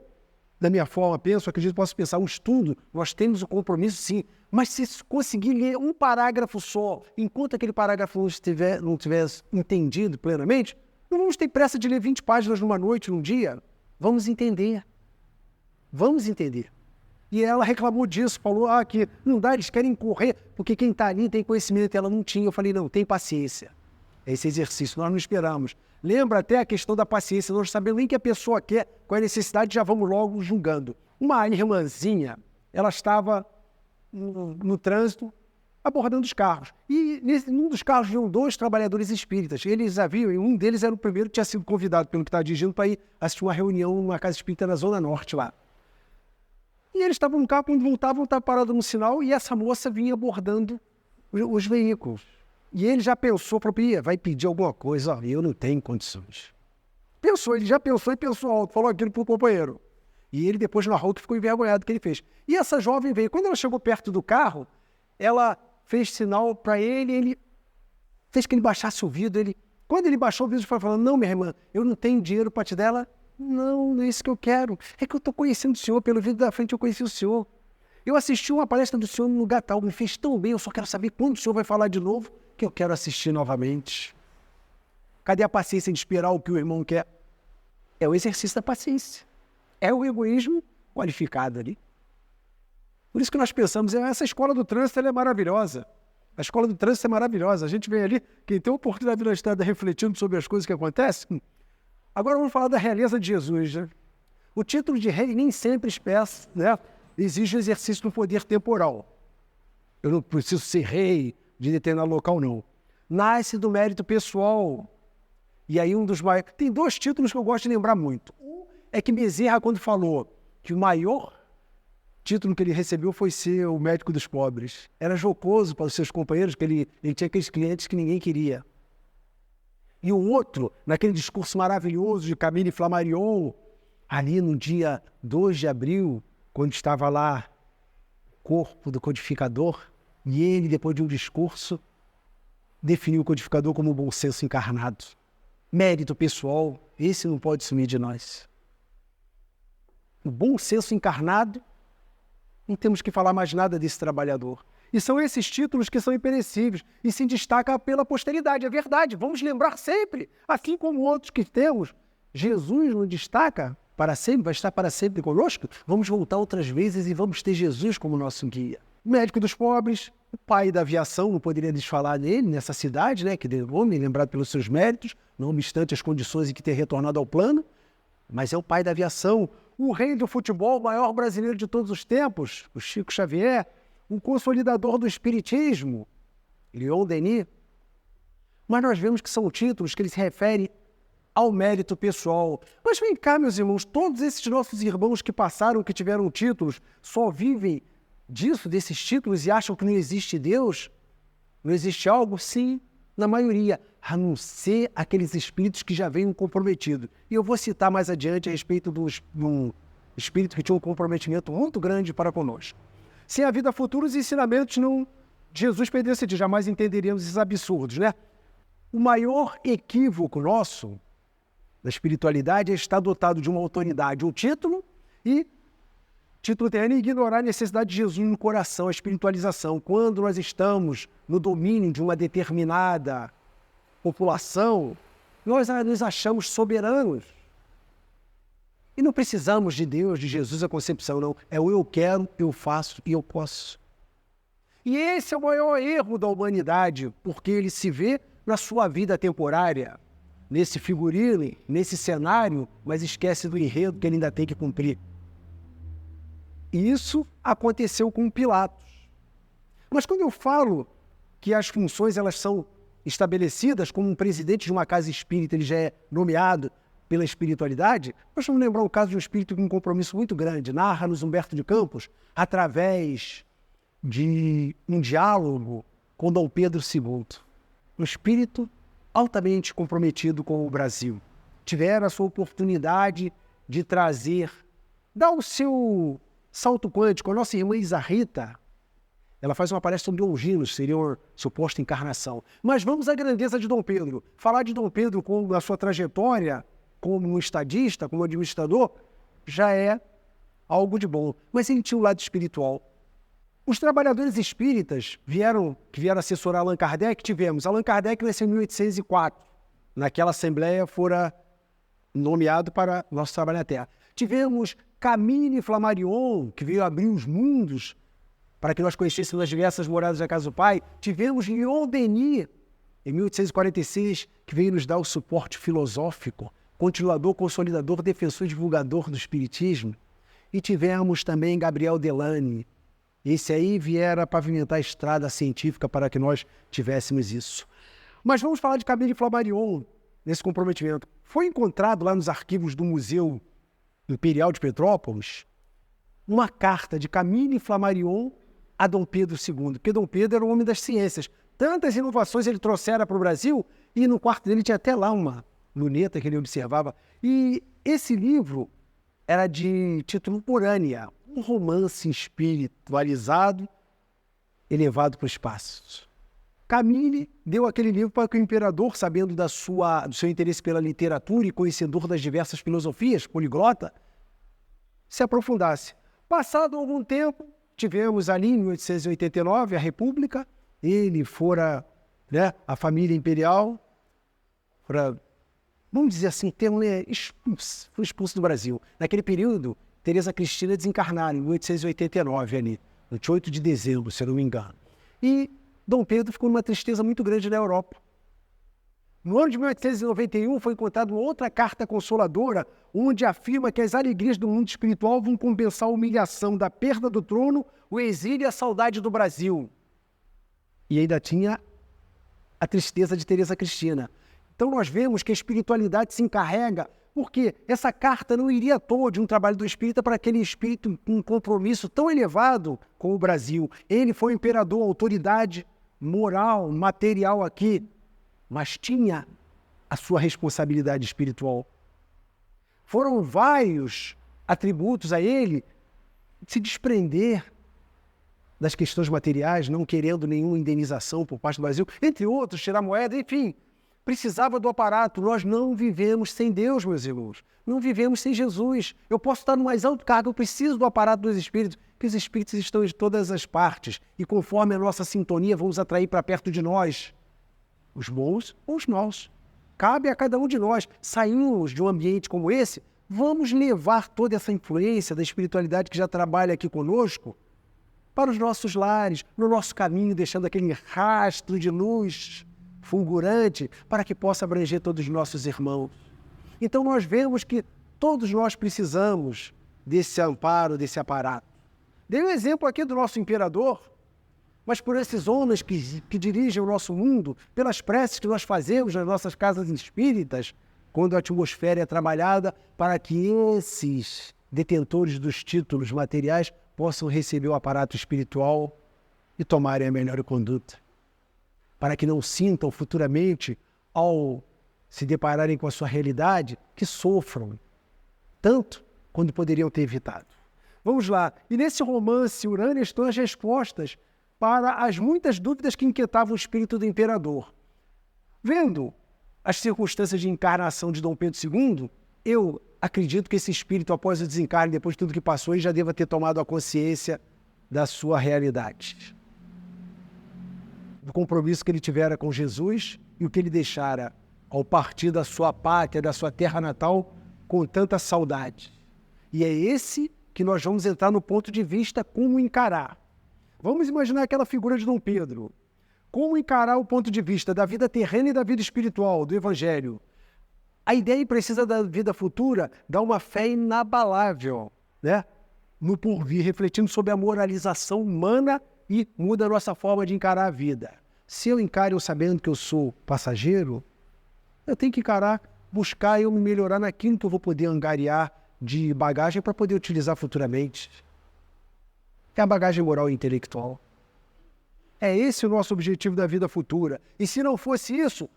Speaker 1: da minha forma, acredito, posso pensar, um estudo, nós temos o compromisso sim, mas se conseguir ler um parágrafo só, enquanto aquele parágrafo não tiver entendido plenamente, não vamos ter pressa de ler 20 páginas numa noite, num dia. Vamos entender. Vamos entender. E ela reclamou disso, falou que não dá, eles querem correr, porque quem está ali tem conhecimento, ela não tinha. Eu falei, não, tem paciência. Esse exercício, nós não esperamos. Lembra até a questão da paciência, nós sabemos nem o que a pessoa quer, qual é a necessidade, já vamos logo julgando. Uma irmãzinha, ela estava no trânsito, abordando os carros. E num dos carros vinham 2 trabalhadores espíritas. Eles haviam, e um deles era o primeiro que tinha sido convidado pelo que estava dirigindo para ir assistir uma reunião numa casa espírita na Zona Norte lá. E eles estavam no carro, quando voltavam, estavam parados no sinal, e essa moça vinha abordando os veículos. E ele já pensou, vai pedir alguma coisa, eu não tenho condições. Ele já pensou e pensou alto, falou aquilo para o companheiro. E ele depois narrou que ficou envergonhado do que ele fez. E essa jovem veio, quando ela chegou perto do carro, ela fez sinal para ele fez que ele baixasse o vidro. Quando ele baixou o vidro, ele foi falando, não, minha irmã, eu não tenho dinheiro para te dar. Ela, não é isso que eu quero. É que eu estou conhecendo o senhor, pelo vidro da frente eu conheci o senhor. Eu assisti uma palestra do senhor no lugar tal, me fez tão bem, eu só quero saber quando o senhor vai falar de novo, que eu quero assistir novamente. Cadê a paciência de esperar o que o irmão quer? É o exercício da paciência. É o egoísmo qualificado ali. Por isso que nós pensamos, essa escola do trânsito ela é maravilhosa. A escola do trânsito é maravilhosa. A gente vem ali, quem tem a oportunidade na estrada refletindo sobre as coisas que acontecem. Agora vamos falar da realeza de Jesus. Né? O título de rei nem sempre exige o exercício do poder temporal. Eu não preciso ser rei de determinado local, não. Nasce do mérito pessoal. E aí tem 2 títulos que eu gosto de lembrar muito. Um é que Bezerra, quando falou que o maior título que ele recebeu foi ser o médico dos pobres. Era jocoso para os seus companheiros, que ele tinha aqueles clientes que ninguém queria. E o outro, naquele discurso maravilhoso de Camille Flammarion, ali no dia 2 de abril, quando estava lá o corpo do codificador, e ele, depois de um discurso, definiu o codificador como o bom senso encarnado. Mérito pessoal, esse não pode sumir de nós. O bom senso encarnado, não temos que falar mais nada desse trabalhador. E são esses títulos que são imperecíveis e se destaca pela posteridade. É verdade, vamos lembrar sempre, assim como outros que temos. Jesus nos destaca para sempre, vai estar para sempre conosco. Vamos voltar outras vezes e vamos ter Jesus como nosso guia. Médico dos pobres, o pai da aviação, não poderia desfalar dele nessa cidade, né, que é homem lembrado pelos seus méritos, não obstante as condições em que ter retornado ao plano, mas é o pai da aviação, o rei do futebol, o maior brasileiro de todos os tempos, o Chico Xavier, um consolidador do espiritismo, Leon Denis. Mas nós vemos que são títulos que ele se refere ao mérito pessoal. Mas vem cá, meus irmãos, todos esses nossos irmãos que passaram, que tiveram títulos, só vivem desses títulos, e acham que não existe Deus, não existe algo? Sim, na maioria, a não ser aqueles espíritos que já vêm comprometidos. E eu vou citar mais adiante a respeito de um espírito que tinha um comprometimento muito grande para conosco. Sem a vida futura, os ensinamentos não... Jesus perdesse de jamais entenderíamos esses absurdos, né? O maior equívoco nosso da espiritualidade é estar dotado de uma autoridade, um título, e título terreno, e ignorar a necessidade de Jesus no coração, a espiritualização. Quando nós estamos no domínio de uma determinada população, nós nos achamos soberanos. E não precisamos de Deus, de Jesus, a concepção, não. É o eu quero, eu faço e eu posso. E esse é o maior erro da humanidade, porque ele se vê na sua vida temporária, nesse figurino, nesse cenário, mas esquece do enredo que ele ainda tem que cumprir. E isso aconteceu com Pilatos. Mas quando eu falo que as funções elas são estabelecidas, como um presidente de uma casa espírita, ele já é nomeado pela espiritualidade, nós vamos lembrar o caso de um espírito com um compromisso muito grande, narra-nos Humberto de Campos, através de um diálogo com Dom Pedro II. Um espírito altamente comprometido com o Brasil. Tiveram a sua oportunidade de trazer, dar o seu salto quântico. A nossa irmã Isa Rita, ela faz uma palestra sobre Longinos, seria uma suposta encarnação. Mas vamos à grandeza de Dom Pedro. Falar de Dom Pedro com a sua trajetória como um estadista, como administrador, já é algo de bom. Mas ele tinha um lado espiritual. Os trabalhadores espíritas que vieram assessorar Allan Kardec, tivemos. Allan Kardec nasceu em 1804. Naquela assembleia fora nomeado para nosso trabalho na Terra. Tivemos Camille Flammarion, que veio abrir os mundos para que nós conhecêssemos as diversas moradas da casa do Pai. Tivemos Leon Denis, em 1846, que veio nos dar o suporte filosófico, continuador, consolidador, defensor e divulgador do Espiritismo. E tivemos também Gabriel Delany. Esse aí viera pavimentar a estrada científica para que nós tivéssemos isso. Mas vamos falar de Camille Flammarion nesse comprometimento. Foi encontrado lá nos arquivos do Museu Imperial de Petrópolis uma carta de Camille Flammarion a Dom Pedro II, porque Dom Pedro era o homem das ciências. Tantas inovações ele trouxera para o Brasil, e no quarto dele tinha até lá uma luneta que ele observava. E esse livro era de título Urânia, um romance espiritualizado, elevado para o espaço. Camille deu aquele livro para que o imperador, sabendo do seu interesse pela literatura e conhecedor das diversas filosofias, poliglota, se aprofundasse. Passado algum tempo, tivemos ali em 1889 a República, ele fora, né, a família imperial, vamos dizer assim, foi expulso do Brasil. Naquele período, Teresa Cristina desencarnaram em 1889, ali, no dia 8 de dezembro, se eu não me engano. E Dom Pedro ficou numa tristeza muito grande na Europa. No ano de 1891 foi encontrada uma outra carta consoladora, onde afirma que as alegrias do mundo espiritual vão compensar a humilhação da perda do trono, o exílio e a saudade do Brasil. E ainda tinha a tristeza de Teresa Cristina. Então nós vemos que a espiritualidade se encarrega, porque essa carta não iria à toa de um trabalho do espírita para aquele espírito com um compromisso tão elevado com o Brasil. Ele foi o imperador, autoridade moral, material aqui, mas tinha a sua responsabilidade espiritual. Foram vários atributos a ele se desprender das questões materiais, não querendo nenhuma indenização por parte do Brasil, entre outros, tirar moeda, enfim, precisava do aparato. Nós não vivemos sem Deus, meus irmãos. Não vivemos sem Jesus. Eu posso estar no mais alto cargo, eu preciso do aparato dos espíritos, porque os espíritos estão de todas as partes e conforme a nossa sintonia vamos atrair para perto de nós os bons ou os maus. Cabe a cada um de nós. Saímos de um ambiente como esse, vamos levar toda essa influência da espiritualidade que já trabalha aqui conosco para os nossos lares, no nosso caminho, deixando aquele rastro de luz fulgurante para que possa abranger todos os nossos irmãos. Então nós vemos que todos nós precisamos desse amparo, desse aparato. Dei um exemplo aqui do nosso imperador, mas por esses homens que dirigem o nosso mundo, pelas preces que nós fazemos nas nossas casas espíritas, quando a atmosfera é trabalhada para que esses detentores dos títulos materiais possam receber o aparato espiritual e tomarem a melhor conduta, para que não sintam futuramente, ao se depararem com a sua realidade, que sofram tanto quando poderiam ter evitado. Vamos lá. E nesse romance, Urânia, estão as respostas para as muitas dúvidas que inquietavam o espírito do imperador. Vendo as circunstâncias de encarnação de Dom Pedro II, eu acredito que esse espírito, após o desencarne, depois de tudo que passou, ele já deva ter tomado a consciência da sua realidade, do compromisso que ele tivera com Jesus e o que ele deixara ao partir da sua pátria, da sua terra natal, com tanta saudade. E é esse que nós vamos entrar no ponto de vista como encarar. Vamos imaginar aquela figura de Dom Pedro. Como encarar o ponto de vista da vida terrena e da vida espiritual, do Evangelho? A ideia precisa da vida futura dá uma fé inabalável, né? No porvir, refletindo sobre a moralização humana e muda a nossa forma de encarar a vida. Se eu encaro sabendo que eu sou passageiro, eu tenho que encarar, buscar eu me melhorar naquilo que eu vou poder angariar de bagagem para poder utilizar futuramente. É a bagagem moral e intelectual. É esse o nosso objetivo da vida futura. E se não fosse isso,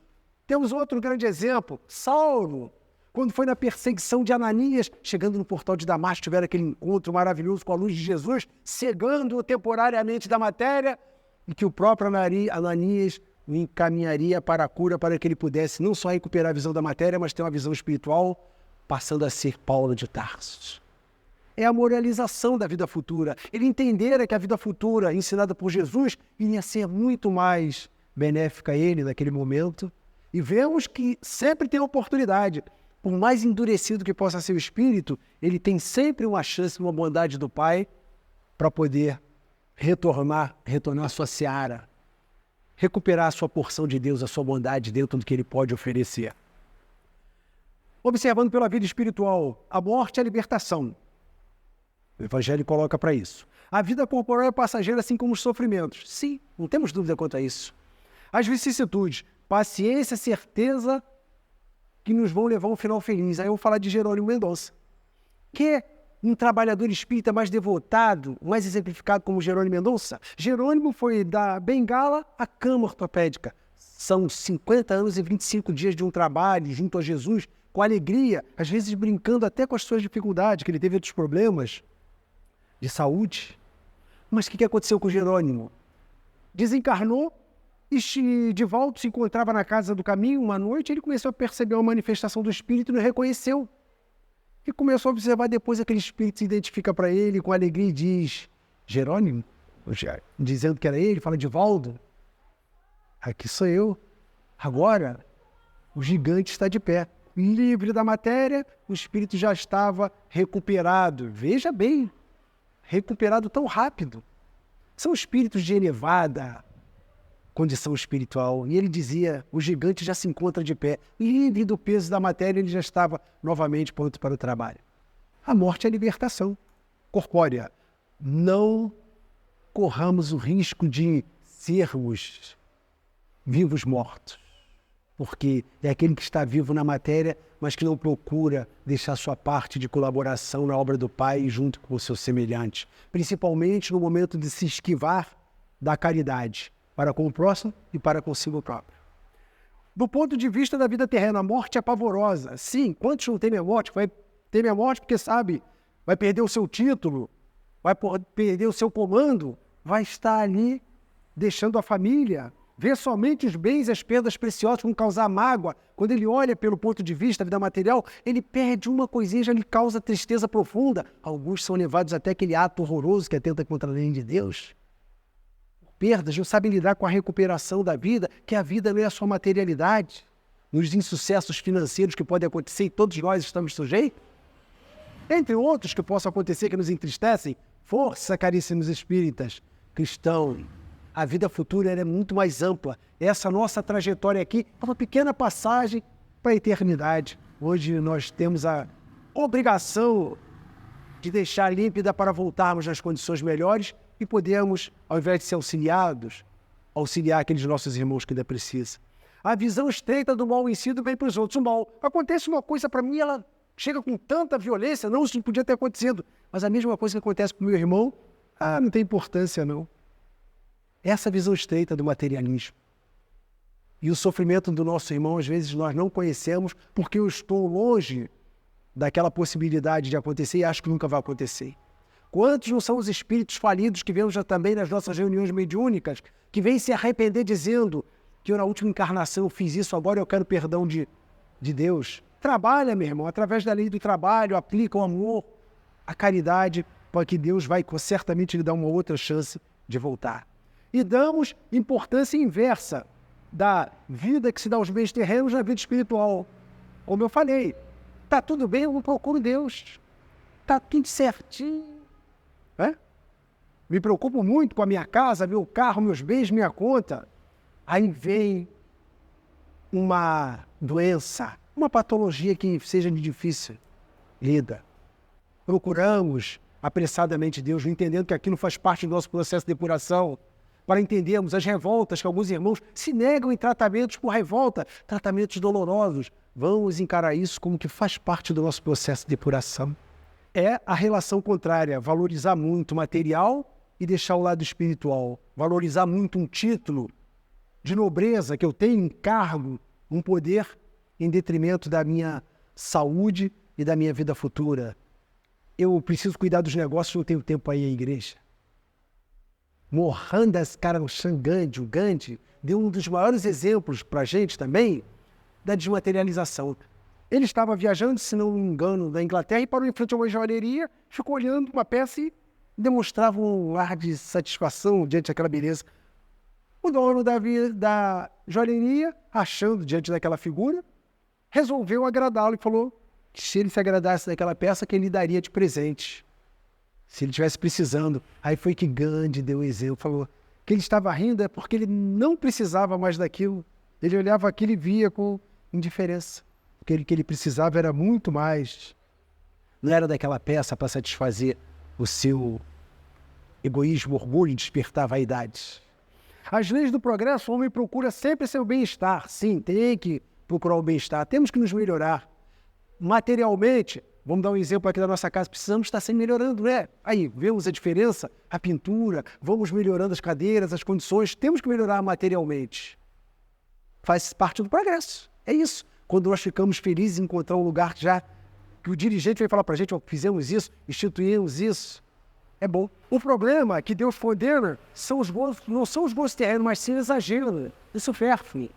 Speaker 1: temos outro grande exemplo, Saulo, quando foi na perseguição de Ananias, chegando no portal de Damasco, tiveram aquele encontro maravilhoso com a luz de Jesus, cegando-o temporariamente da matéria, e que o próprio Ananias o encaminharia para a cura, para que ele pudesse não só recuperar a visão da matéria, mas ter uma visão espiritual, passando a ser Paulo de Tarso. É a moralização da vida futura. Ele entendera que a vida futura, ensinada por Jesus, iria ser muito mais benéfica a ele naquele momento. E vemos que sempre tem oportunidade. Por mais endurecido que possa ser o espírito, ele tem sempre uma chance, uma bondade do Pai, para poder retornar à sua seara, recuperar a sua porção de Deus, a sua bondade dentro do que ele pode oferecer. Observando pela vida espiritual, a morte é a libertação. O Evangelho coloca para isso. A vida corporal é passageira, assim como os sofrimentos. Sim, não temos dúvida quanto a isso. As vicissitudes, paciência, certeza que nos vão levar a um final feliz. Aí eu vou falar de Jerônimo Mendonça, que é um trabalhador espírita mais devotado, mais exemplificado como Jerônimo Mendonça. Jerônimo foi da bengala à cama ortopédica. São 50 anos e 25 dias de um trabalho junto a Jesus, com alegria, às vezes brincando até com as suas dificuldades, que ele teve outros problemas de saúde. Mas o que aconteceu com Jerônimo? Desencarnou e Divaldo se encontrava na casa do caminho uma noite, ele começou a perceber uma manifestação do espírito e não reconheceu. E começou a observar depois aquele espírito se identifica para ele com alegria e diz: Jerônimo, dizendo que era ele, fala: Divaldo, aqui sou eu. Agora o gigante está de pé. Livre da matéria, o espírito já estava recuperado. Veja bem, recuperado tão rápido. São espíritos de elevada condição espiritual. E ele dizia: o gigante já se encontra de pé. Livre do peso da matéria, ele já estava novamente pronto para o trabalho. A morte é a libertação corpórea. Não corramos o risco de sermos vivos mortos, porque é aquele que está vivo na matéria, mas que não procura deixar sua parte de colaboração na obra do Pai junto com o seu semelhante, principalmente no momento de se esquivar da caridade, para com o próximo e para consigo próprio. Do ponto de vista da vida terrena, a morte é pavorosa. Sim, quantos não temem a morte? Vai temer a morte porque sabe, vai perder o seu título, vai perder o seu comando, vai estar ali deixando a família, vê somente os bens e as perdas preciosas, vão causar mágoa. Quando ele olha pelo ponto de vista da vida material, ele perde uma coisinha, já lhe causa tristeza profunda. Alguns são levados até aquele ato horroroso que atenta contra a lei de Deus. Perdas, não sabem lidar com a recuperação da vida, que a vida não é a sua materialidade. Nos insucessos financeiros que podem acontecer e todos nós estamos sujeitos, entre outros que possam acontecer que nos entristecem. Força, caríssimos espíritas, cristãos. A vida futura é muito mais ampla. Essa nossa trajetória aqui é uma pequena passagem para a eternidade. Hoje nós temos a obrigação de deixar límpida para voltarmos nas condições melhores e podermos, ao invés de ser auxiliados, auxiliar aqueles nossos irmãos que ainda precisam. A visão estreita do mal em si do bem para os outros. O mal, acontece uma coisa para mim, ela chega com tanta violência, não, isso não podia ter acontecido. Mas a mesma coisa que acontece com o meu irmão, não tem importância não. Essa visão estreita do materialismo. E o sofrimento do nosso irmão, às vezes, nós não conhecemos porque eu estou longe daquela possibilidade de acontecer e acho que nunca vai acontecer. Quantos não são os espíritos falidos que vemos já também nas nossas reuniões mediúnicas, que vêm se arrepender dizendo que eu na última encarnação eu fiz isso, agora eu quero perdão de Deus. Trabalha, meu irmão, através da lei do trabalho, aplica o amor, a caridade, porque Deus vai certamente lhe dar uma outra chance de voltar. E damos importância inversa da vida que se dá aos bens terrenos na vida espiritual. Como eu falei, está tudo bem, eu não procuro Deus. Está tudo certinho. Me preocupo muito com a minha casa, meu carro, meus bens, minha conta. Aí vem uma doença, uma patologia que seja de difícil lida. Procuramos apressadamente Deus, entendendo que aquilo faz parte do nosso processo de depuração, para entendermos as revoltas que alguns irmãos se negam em tratamentos por revolta, tratamentos dolorosos. Vamos encarar isso como que faz parte do nosso processo de depuração. É a relação contrária, valorizar muito o material e deixar o lado espiritual. Valorizar muito um título de nobreza que eu tenho, um cargo, um poder, em detrimento da minha saúde e da minha vida futura. Eu preciso cuidar dos negócios, não tenho tempo para ir à igreja. Mohandas Karamchand Gandhi, o Gandhi, deu um dos maiores exemplos para a gente também da desmaterialização. Ele estava viajando, se não me engano, da Inglaterra e parou em frente a uma joalheria, ficou olhando uma peça e demonstrava um ar de satisfação diante daquela beleza. O dono da joalheria, achando diante daquela figura, resolveu agradá-lo e falou que se ele se agradasse daquela peça, que ele daria de presente, se ele estivesse precisando. Aí foi que Gandhi deu o exemplo, falou que ele estava rindo é porque ele não precisava mais daquilo. Ele olhava aquilo e via com indiferença. Porque o que ele precisava era muito mais. Não era daquela peça para satisfazer o seu egoísmo, orgulho e despertar vaidade. As leis do progresso, o homem procura sempre seu bem-estar. Sim, tem que procurar o bem-estar. Temos que nos melhorar. Materialmente, vamos dar um exemplo aqui da nossa casa, precisamos estar sempre melhorando, né? Aí, vemos a diferença, a pintura, vamos melhorando as cadeiras, as condições, temos que melhorar materialmente. Faz parte do progresso, é isso. Quando nós ficamos felizes em encontrar um lugar que o dirigente vai falar para a gente, fizemos isso, instituímos isso, é bom. O problema é que Deus condena não são os bons terrenos, mas sim o exagero, o supérfluo.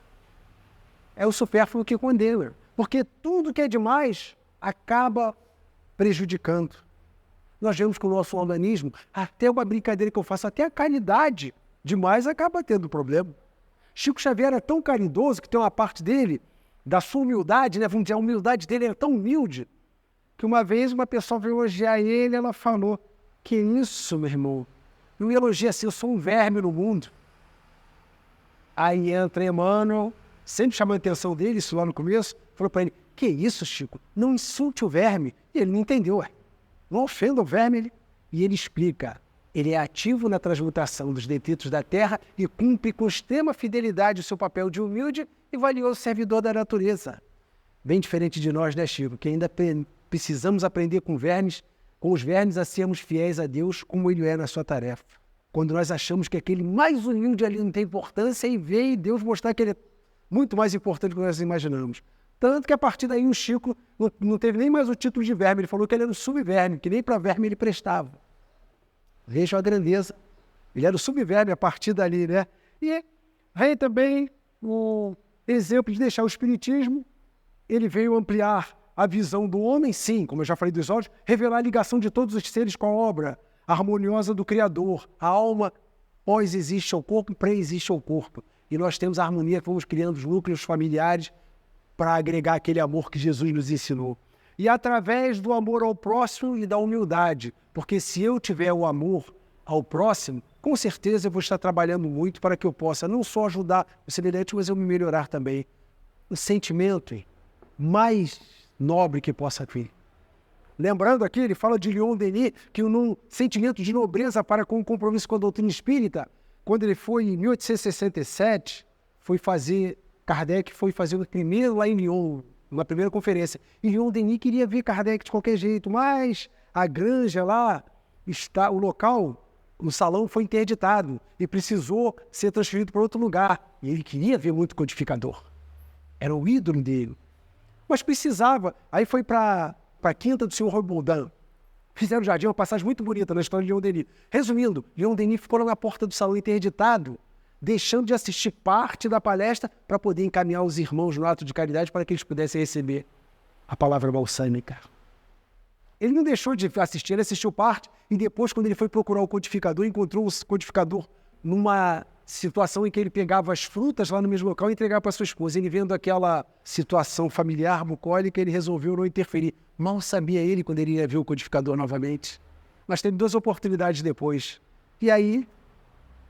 Speaker 1: É o supérfluo que condena, porque tudo que é demais acaba prejudicando. Nós vemos que o nosso organismo, até uma brincadeira que eu faço, até a caridade demais acaba tendo problema. Chico Xavier era tão caridoso que tem uma parte dele, da sua humildade, né? Vamos dizer, a humildade dele era tão humilde, que uma vez uma pessoa veio elogiar ele, ela falou, que isso, meu irmão? Não elogia assim, eu sou um verme no mundo. Aí entra Emmanuel, sempre chamando a atenção dele, isso lá no começo, falou para ele, que isso, Chico? Não insulte o verme. E ele não entendeu, não ofenda o verme. E ele explica, ele é ativo na transmutação dos detritos da terra e cumpre com extrema fidelidade o seu papel de humilde e valioso servidor da natureza. Bem diferente de nós, né, Chico? Que ainda precisamos aprender com os vermes a sermos fiéis a Deus como Ele é na sua tarefa. Quando nós achamos que aquele mais humilde ali não tem importância e veio Deus mostrar que ele é muito mais importante do que nós imaginamos. Tanto que a partir daí o Chico não teve nem mais o título de verme, ele falou que ele era o subverme, que nem para verme ele prestava. Veja a grandeza. Ele era o subverme a partir dali, né? E aí também o exemplo de deixar o espiritismo, ele veio ampliar a visão do homem, sim, como eu já falei dos olhos, revelar a ligação de todos os seres com a obra harmoniosa do Criador. A alma pós-existe ao corpo e pré-existe ao corpo. E nós temos a harmonia que vamos criando os núcleos familiares para agregar aquele amor que Jesus nos ensinou. E através do amor ao próximo e da humildade, porque se eu tiver o amor ao próximo, com certeza eu vou estar trabalhando muito para que eu possa não só ajudar o semelhante, mas eu me melhorar também. O sentimento mais nobre que possa ter. Lembrando aqui, ele fala de Leon Denis, que um sentimento de nobreza para com o compromisso com a doutrina espírita, quando ele foi em 1867, Kardec foi fazer o primeiro lá em Lyon, numa primeira conferência. E Leon Denis queria ver Kardec de qualquer jeito, mas a granja lá, o local, o salão foi interditado e precisou ser transferido para outro lugar. E ele queria ver muito o codificador. Era o ídolo dele. Mas precisava. Aí foi para a quinta do senhor Roy Bourdin. Fizeram o jardim, uma passagem muito bonita na história de Leon Denis. Resumindo, Leon Denis ficou lá na porta do salão interditado, deixando de assistir parte da palestra para poder encaminhar os irmãos no ato de caridade para que eles pudessem receber a palavra balsâmica. Ele não deixou de assistir, ele assistiu parte e depois, quando ele foi procurar o codificador, encontrou o codificador numa situação em que ele pegava as frutas lá no mesmo local e entregava para sua esposa. Ele vendo aquela situação familiar, bucólica, ele resolveu não interferir. Mal sabia ele quando ele ia ver o codificador novamente. Mas teve 2 oportunidades depois. E aí,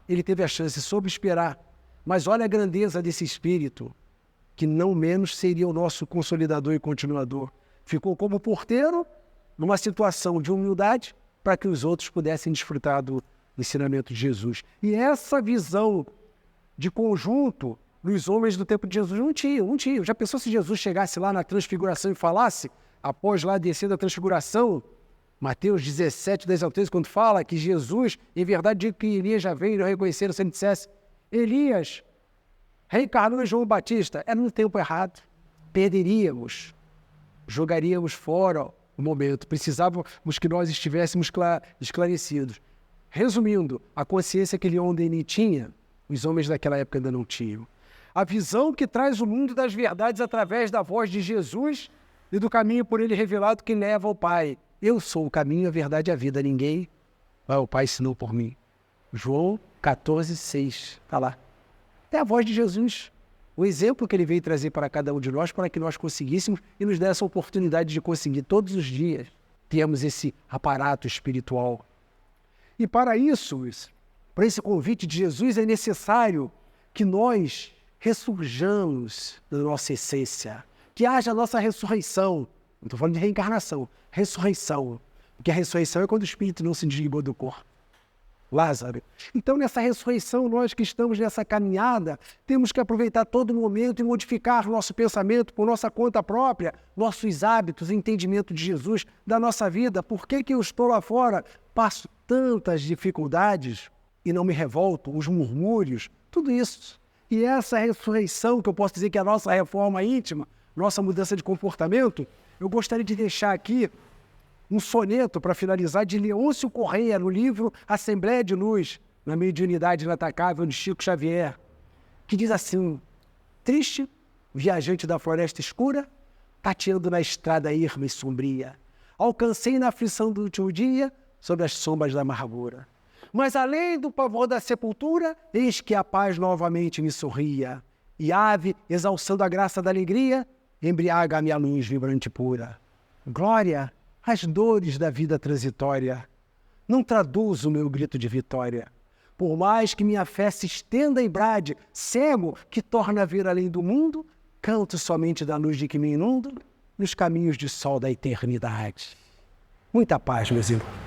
Speaker 1: ele teve a chance, soube esperar. Mas olha a grandeza desse espírito, que não menos seria o nosso consolidador e continuador. Ficou como porteiro, numa situação de humildade, para que os outros pudessem desfrutar do ensinamento de Jesus. E essa visão de conjunto nos homens do tempo de Jesus não tinha. Já pensou se Jesus chegasse lá na transfiguração e falasse, após lá descer da transfiguração, Mateus 17, 10 ao 13, quando fala que Jesus, em verdade, diz que Elias já veio e não reconheceram, se ele dissesse, Elias reencarnou em João Batista, era no tempo errado, perderíamos, jogaríamos fora o momento, precisávamos que nós estivéssemos esclarecidos. Resumindo, a consciência que Leon Denis tinha, os homens daquela época ainda não tinham. A visão que traz o mundo das verdades através da voz de Jesus e do caminho por ele revelado que leva ao Pai. Eu sou o caminho, a verdade e a vida. Ninguém vai ao Pai senão por mim. João 14, 6. Está lá. É a voz de Jesus. O exemplo que ele veio trazer para cada um de nós, para que nós conseguíssemos e nos desse a oportunidade de conseguir todos os dias termos esse aparato espiritual. E para isso, para esse convite de Jesus, é necessário que nós ressurjamos da nossa essência, que haja a nossa ressurreição. Não estou falando de reencarnação, ressurreição. Porque a ressurreição é quando o espírito não se desligou do corpo. Lázaro. Então, nessa ressurreição, nós que estamos nessa caminhada, temos que aproveitar todo momento e modificar nosso pensamento por nossa conta própria, nossos hábitos, entendimento de Jesus, da nossa vida. Por que eu estou lá fora? Passo tantas dificuldades e não me revolto, os murmúrios, tudo isso. E essa ressurreição, que eu posso dizer que é a nossa reforma íntima, nossa mudança de comportamento, eu gostaria de deixar aqui um soneto para finalizar de Leôncio Correia, no livro Assembleia de Luz, na Mediunidade Inatacável de Chico Xavier, que diz assim: triste, viajante da floresta escura, tateando na estrada erma e sombria, alcancei na aflição do último dia, sob as sombras da amargura. Mas além do pavor da sepultura, eis que a paz novamente me sorria, e ave, exalçando a graça da alegria, embriaga a minha luz vibrante e pura. Glória às dores da vida transitória, não traduzo o meu grito de vitória. Por mais que minha fé se estenda e brade, cego que torna a ver além do mundo, canto somente da luz de que me inundo, nos caminhos de sol da eternidade. Muita paz, meus irmãos.